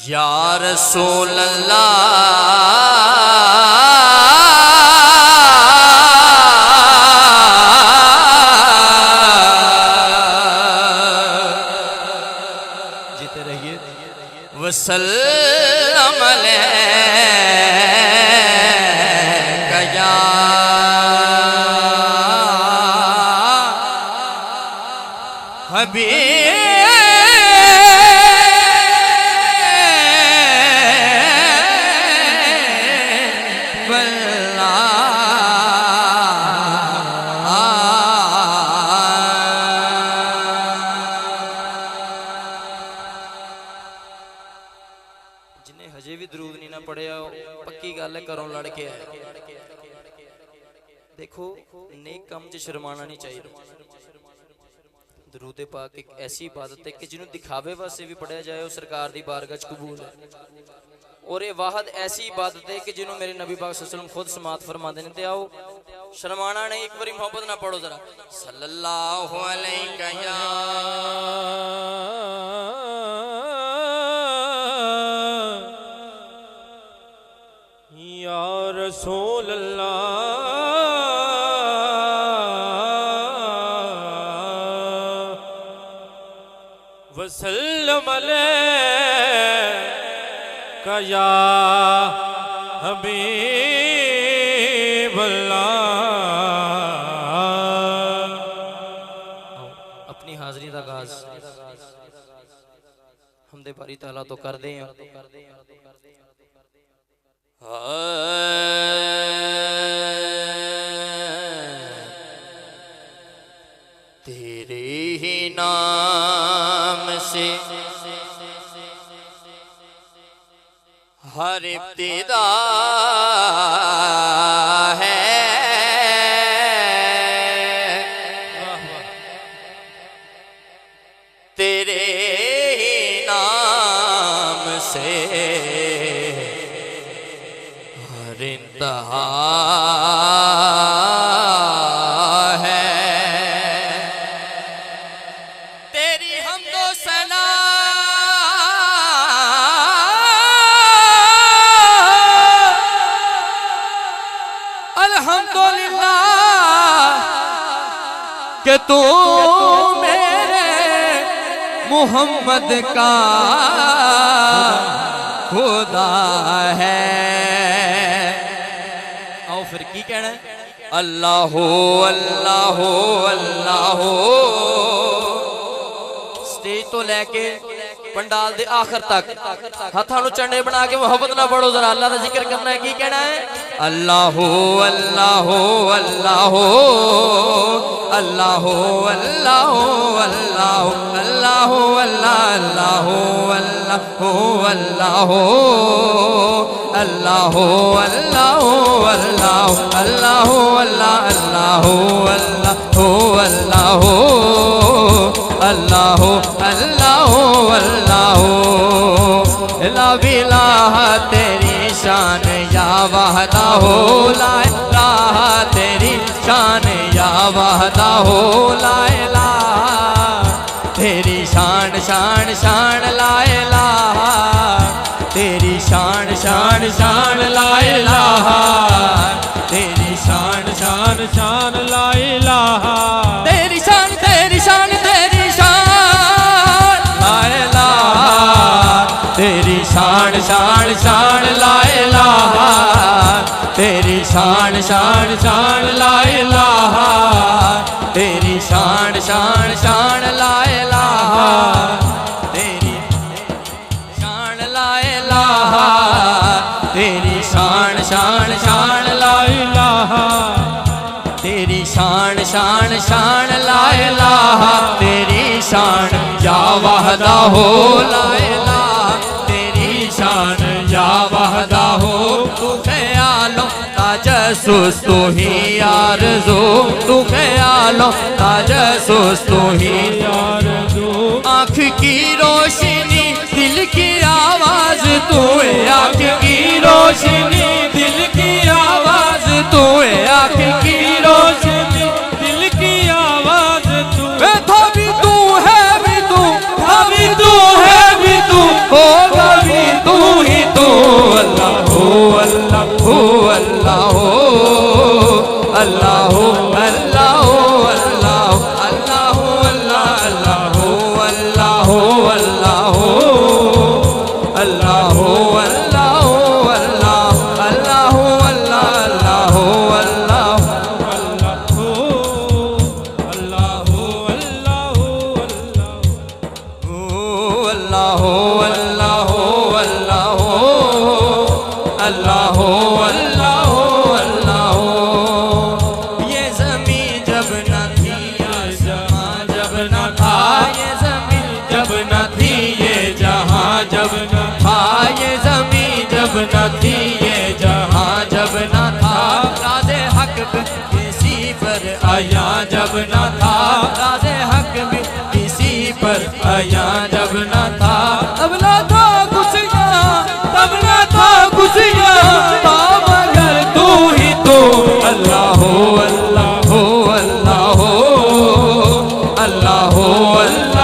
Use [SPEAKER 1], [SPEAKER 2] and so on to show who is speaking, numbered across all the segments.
[SPEAKER 1] या रसूल अल्लाह
[SPEAKER 2] जीते रहिए
[SPEAKER 1] वसल्लम अलैका या हबीब
[SPEAKER 2] जिन्हें हजे भी दरूद नहीं ना पढ़िया पक्की गल है घरों लड़ के आए। देखो नेक काम च शर्माना नहीं चाहिए। दरूद पाक एक ऐसी इबादत है कि जिन्होंने दिखावे वास्ते भी पढ़िया जाए वो सरकार दी बारगाह च कबूल है। और ये वाहद ऐसी इबादत है कि जिन्होंने मेरे नबी पाक सल्लल्लाहु अलैहि वसल्लम खुद समात फरमाते हैं। आओ शर्माना नहीं, एक बारी मोहब्बत ना पढ़ो जरा
[SPEAKER 1] सल्लल्लाहु अलैका
[SPEAKER 3] या रसूल अल्लाह वसल्लम अलैका या हबीब अल्लाह।
[SPEAKER 2] अपनी हाजरी का आगाज हमदे बारी ताला तो कर दे।
[SPEAKER 1] तेरे ही नाम से हर इब्तिदा है, तेरे ही नाम से हर इंतहा है। तेरी हमदो सना अल्हम्दुलिल्लाह कि तू मेरे मुहम्मद का खुदा है।
[SPEAKER 2] आओ फिर की कहना है?
[SPEAKER 1] अल्लाह अल्लाह अल्लाह।
[SPEAKER 2] स्टेज तो लेके पंडाल दे आखिर तक हाथों नु चंडे बना के मोहब्बत ना पढ़ो जरा अल्लाह का जिक्र करना है। की कहना है?
[SPEAKER 1] अल्लाह अल्लाह अल्लाह अल्लाह अल्लाह अल्लाह अल्लाह अल्लाह अल्लाह अल्लाह अल्लाह अल्लाह अल्लाह अल्लाह अल्लाह अल्लाह अल्लाह अल्लाह ला इलाहा तेरी शान या वहदा हो, ला इलाहा तेरी शान या वहदा हो, ला इलाहा तेरी शान शान शान ला इलाहा तेरी शान शान शान ला इलाहा तेरी शान शान शान ला इलाहा तेरी शान तेरी शान तेरी शान ला इलाहा तेरी शान शान शान ला इलाहा तेरी शान शान शान ला इलाहा तेरी शान शान शान ला इलाहा तेरी शान ला इलाहा तेरी शान शान शान ला इलाहा तेरी शान शान शान ला इलाहा तेरी शान या वहदा हो, ला इलाहा तेरी शान या वहदा हो। तू ख्यालों का जसूस तू ही आरज़ू, तू ख्यालों का जसूस तू ही आरज़ू। आँख की रोशनी दिल की आवाज़ तू है, आँख की रोशनी दिल की आवाज़ तू है, आँख की रोशनी अल्लाह अल्लाह अल्लाह अल्लाह अल्लाह अल्लाह अल्लाह अल्लाह न थी ये जहां जब न था राज़े हक भी किसी पर आया जब न था राज़े हक भी किसी पर आया जब न था तब न था कुछ यहाँ तब न था कुछ यहाँ मगर तू ही तो अल्लाह अल्लाह अल्लाह अल्लाह अल्लाह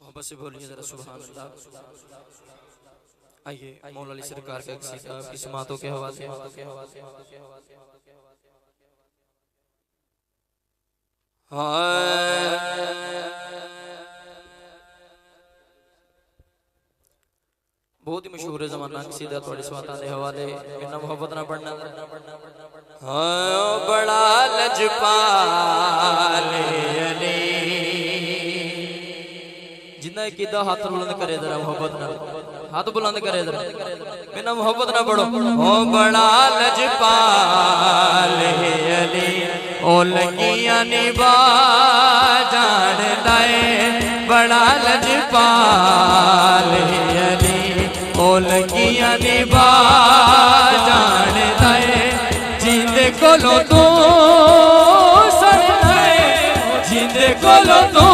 [SPEAKER 1] मोहब्बत से बोलिए जरा सुभान अल्लाह। आइए मौला अली सरकार का आपकी समातों के हवाले बहुत ही मशहूर जमाना सीधा थोड़ी समाता के हवाले बिना मोहब्बत ना पढ़ना बड़ा लजपाल अली जिन्ना किदा हाथ बुलंद करे जरा मोहब्बत ना हाथ बुलंद करे जरा बिना मोहब्बत ना पढ़ो ओ बड़ा लजपाल अली ओ लगियां निभा जान लाए बड़ा लजपाल अली ओ लगियां निभा जान लाए जिंदे कोलो तू सर है जिंदे कोलो तू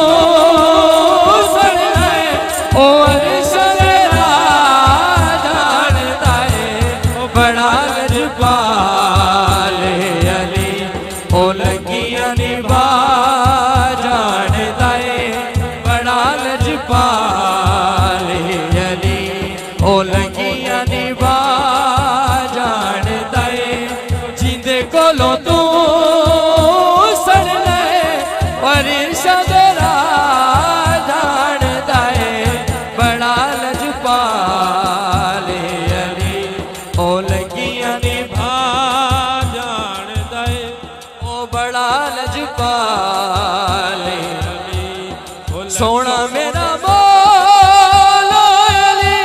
[SPEAKER 1] सोना मेरा मौला अली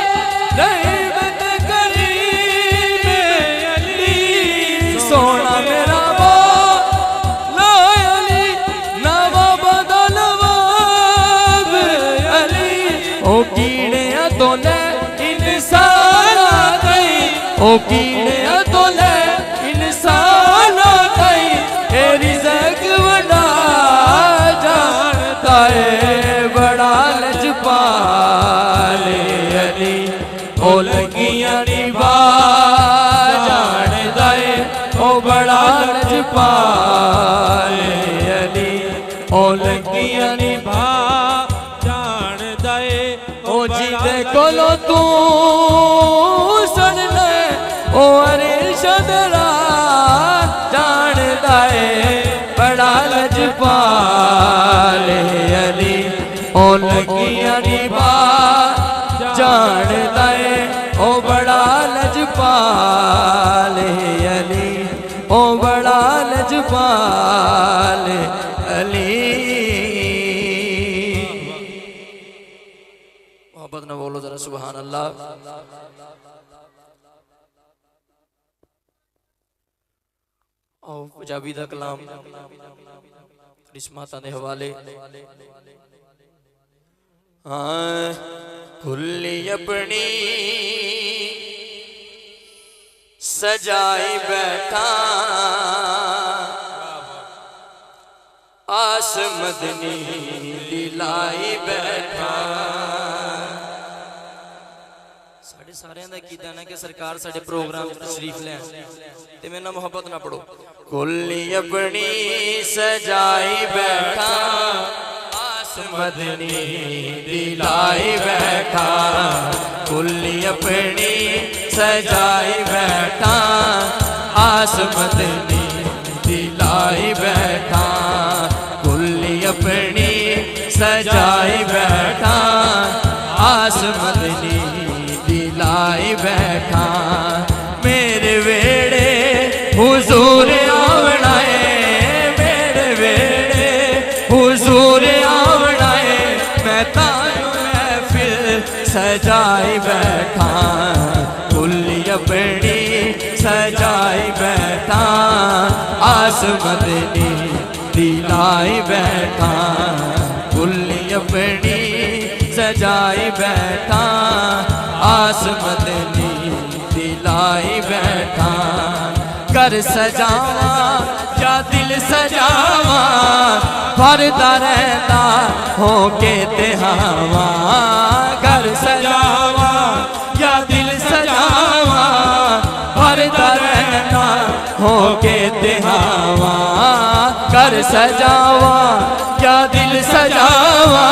[SPEAKER 1] रहमत करीम अली सोना मेरा मौला अली नवाब नवाब अली ओ कीड़े तो ले इंसान गई ओ कीड़े तो ले इंसान गई तेरी ओ लगियां निभा
[SPEAKER 3] जान दे
[SPEAKER 1] ओ जिदे कोलो तू सुन ले ओ अरशद जान दे बड़ा लजपाल अली ओ लगियां निभा जान दे ओ बड़ा लजपाल अली ओ बड़ा लजपाल अली। मोहब्बत न बोलो जरा सुभान अल्लाह। आओ पंजाबी दा कलाम इस माता दे हवाले। हाँ खुली अपनी सजाई बैठा आस मदनी दिलाई बैठा। साढ़े सारियां दा कीता ना कि सरकार साढ़े प्रोग्राम तशरीफ लैन ते मेरे नाल मोहब्बत ना पढ़ो। कुल्ली अपनी सजाई बैठा आस मदनी दिलाई बैठा। कुल्ली अपनी सजाई बैठा आस मदनी दिलाई बैठा। कुल्ली अपनी सजाई बैठा आस मदनी दिलाई बैठा। मेरे वेड़े हुजूर आवना है मेरे वेड़े हुजूर आवना है मैं तारू महफिल सजाई बैठा। कुल्ली अपनी सजाई बैठा आस मदनी दिलाई बैठा। कुल्ली अपनी सजाई बैठा आस मदनी दिलाई बैठा। कर सजावा या दिल सजावा फरदा रहता हो के तिहावा। कर सजावा या दिल सजावा फरदा रहता हो के तिहावा। कर सजावा या दिल सजावा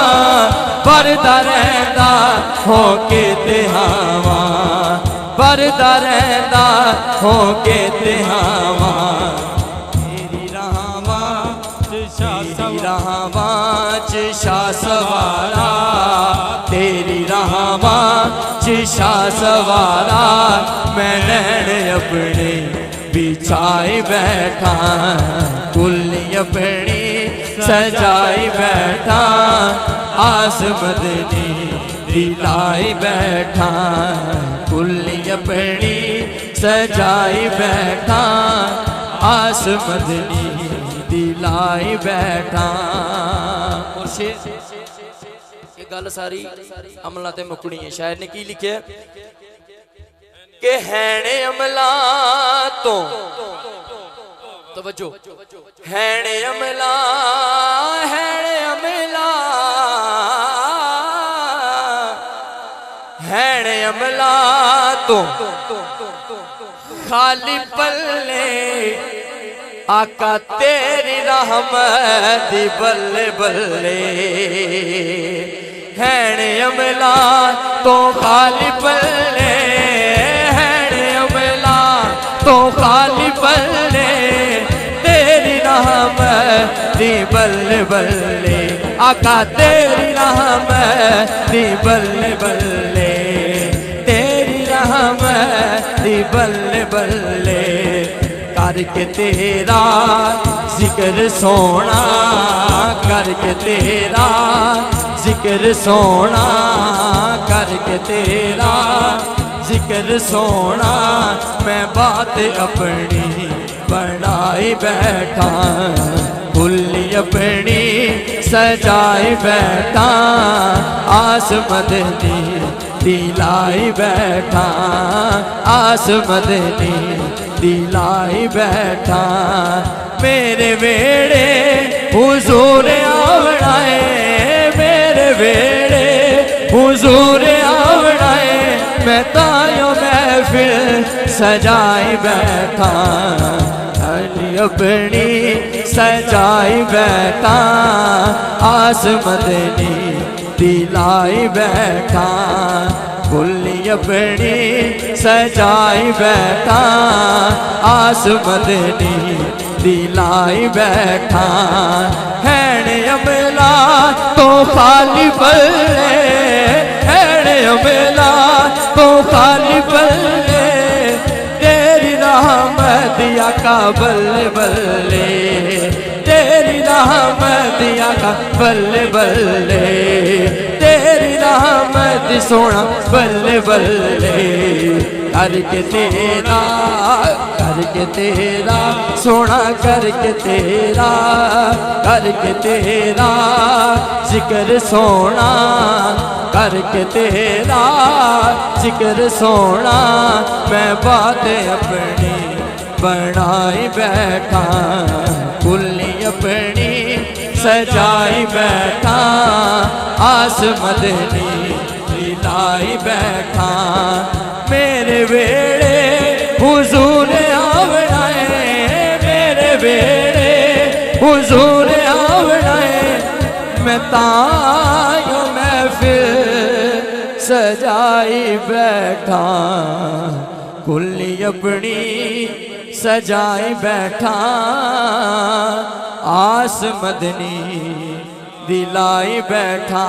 [SPEAKER 1] फरदा रहता हो के तिहावा। फरदा रहता हो के तिहावा। तेरी राहवा चिशा सवारा तेरी राहवा चिशा सवारा। मैं नैन अपने बिछाए बैठा कुल्ली अपनी सजाई बैठा आस मदनी दिलाई बैठा। कुल्ली अपनी सजाई बैठा आस मदनी दिलाई बैठा। ये गल सारी अमला ते मुकनी है। शायर ने की लिखे कि हैने अमला तो तवज्जो हैने अमला हैने अमला हैने अमला तो खाली पल्ले आका तेरी रहमत बल्ले बल्ले। हैने अमला तो खाली पल्ले हैने अमला तो खाली पल्ले तेरी रहमत बल्ले बल्ले। आका तेरी रहमत बल्ले बल्ले तेरी रहमत बल्ले बल्ले। करके तेरा जिक्र सोना करके तेरा जिक्र सोना करके तेरा जिक्र सोना। मैं बात अपनी बनाई बैठा कुल्ली अपनी सजाई बैठा आस मदनी दिलाई बैठा आस मदनी दिलाई बैठा। मेरे वेड़े हुजूर आवना है मेरे वेड़े हुजूर आवना है मैं तायो महफिल सजाई बैठा, कुल्ली अपनी सजाई बैठा, आस मदनी दिलाई बैठा, कुल्ली अपनी सजाई बैठा, आस मदनी दिलाई बैठा। हैण अमला तो खाली पल्ले, हैण अमला तो खाली पल्ले, तेरी रहमत आका बल्ले बल्ले, तेरी रहमत आका बल्ले बल्ले, तेरी रहमत सोना बल्ले बल्ले। करके तेरा, करके तेरा सोना, करके तेरा, करके तेरा जिक्र सोना, करके तेरा जिक्र सोना, मैं बात अपनी बनाई बैठा, कुल्ली अपनी सजाई बैठा, आस मदनी दिलाई बैठा। मेरे वेड़े हुजूर आवना है, मेरे वेड़े हुजूर आवना है, मैं तायो महफिल सजाई बैठा, कुल्ली अपनी सजाई बैठा, आस मदनी दिलाई बैठा।